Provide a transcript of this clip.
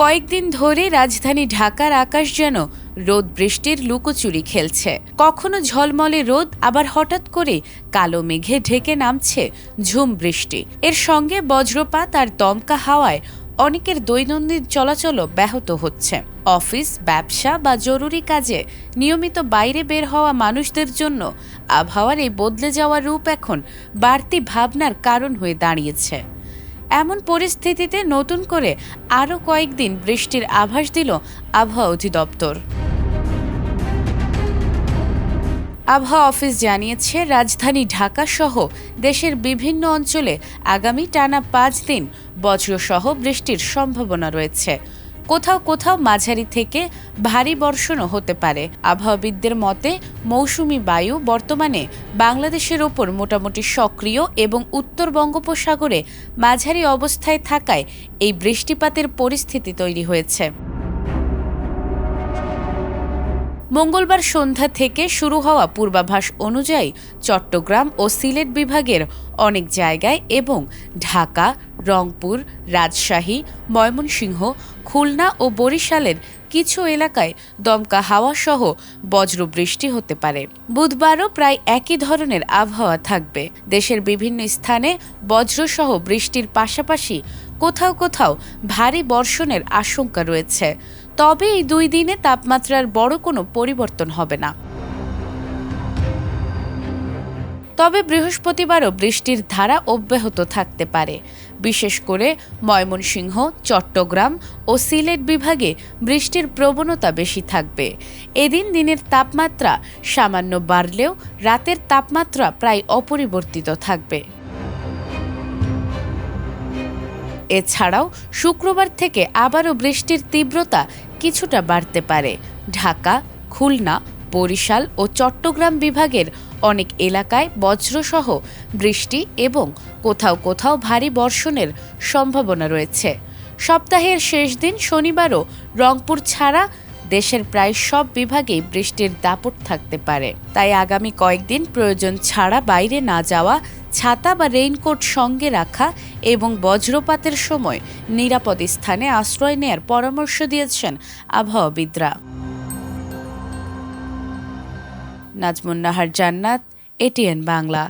কয়েকদিন ধরে রাজধানী ঢাকার আকাশ যেন রোদ বৃষ্টির লুকোচুরি খেলছে। কখনো ঝলমলে রোদ, আবার হঠাৎ করে কালো মেঘে ঢেকে নামছে ঝুম বৃষ্টি। এর সঙ্গে বজ্রপাত আর দমকা হাওয়ায় অনেকের দৈনন্দিন চলাচলও ব্যাহত হচ্ছে। অফিস, ব্যবসা বা জরুরি কাজে নিয়মিত বাইরে বের হওয়া মানুষদের জন্য আবহাওয়ার এই বদলে যাওয়া রূপ এখন বাড়তি ভাবনার কারণ হয়ে দাঁড়িয়েছে। এমন পরিস্থিতিতে নতুন করে আরও কয়েকদিন বৃষ্টির আভাস দিল আবহাওয়া অধিদপ্তর। আবহাওয়া অফিস জানিয়েছে, রাজধানী ঢাকা সহ দেশের বিভিন্ন অঞ্চলে আগামী টানা 5 দিন বজ্রসহ বৃষ্টির সম্ভাবনা রয়েছে। কোথাও কোথাও মাঝারি থেকে ভারী বর্ষণও হতে পারে। আবহাওয়াবিদদের মতে, মৌসুমি বায়ু বর্তমানে বাংলাদেশের ওপর মোটামুটি সক্রিয় এবং উত্তর বঙ্গোপসাগরে মাঝারি অবস্থায় থাকায় এই বৃষ্টিপাতের পরিস্থিতি তৈরি হয়েছে। মঙ্গলবার সন্ধ্যা থেকে শুরু হওয়া পূর্বাভাস অনুযায়ী চট্টগ্রাম ও সিলেট বিভাগের অনেক জায়গায় এবং ঢাকা, রংপুর, রাজশাহী, ময়মনসিংহ, খুলনা ও বরিশালের কিছু এলাকায় দমকা হাওয়া সহ বজ্রবৃষ্টি হতে পারে। বুধবারও প্রায় একই ধরনের আবহাওয়া থাকবে। দেশের বিভিন্ন স্থানে বজ্রসহ বৃষ্টির পাশাপাশি কোথাও কোথাও ভারী বর্ষণের আশঙ্কা রয়েছে। তবে এই 2 দিনে তাপমাত্রার বড় কোনো পরিবর্তন হবে না। তবে বৃহস্পতিবারও বৃষ্টির ধারা অব্যাহত থাকতে পারে। বিশেষ করে ময়মনসিংহ, চট্টগ্রাম ও সিলেট বিভাগে বৃষ্টির প্রবণতা বেশি থাকবে। এদিন দিনের তাপমাত্রা সামান্য বাড়লেও রাতের তাপমাত্রা প্রায় অপরিবর্তিত থাকবে। এছাড়াও শুক্রবার থেকে আবারও বৃষ্টির তীব্রতা কিছুটা বাড়তে পারে। ঢাকা, খুলনা, বরিশাল ও চট্টগ্রাম বিভাগের অনেক এলাকায় বজ্রসহ বৃষ্টি এবং কোথাও কোথাও ভারী বর্ষণের সম্ভাবনা রয়েছে। সপ্তাহের শেষ দিন শনিবারও রংপুর ছাড়া দেশের প্রায় সব বিভাগেই বৃষ্টির দাপট থাকতে পারে। তাই আগামী কয়েকদিন প্রয়োজন ছাড়া বাইরে না যাওয়া, ছাতা বা রেইনকোট সঙ্গে রাখা এবং বজ্রপাতের সময় নিরাপদ স্থানে আশ্রয় নেয়ার পরামর্শ দিয়েছেন আবহাওয়াবিদরা। নাজমুন নাহার জান্নাত, এটিএন বাংলা।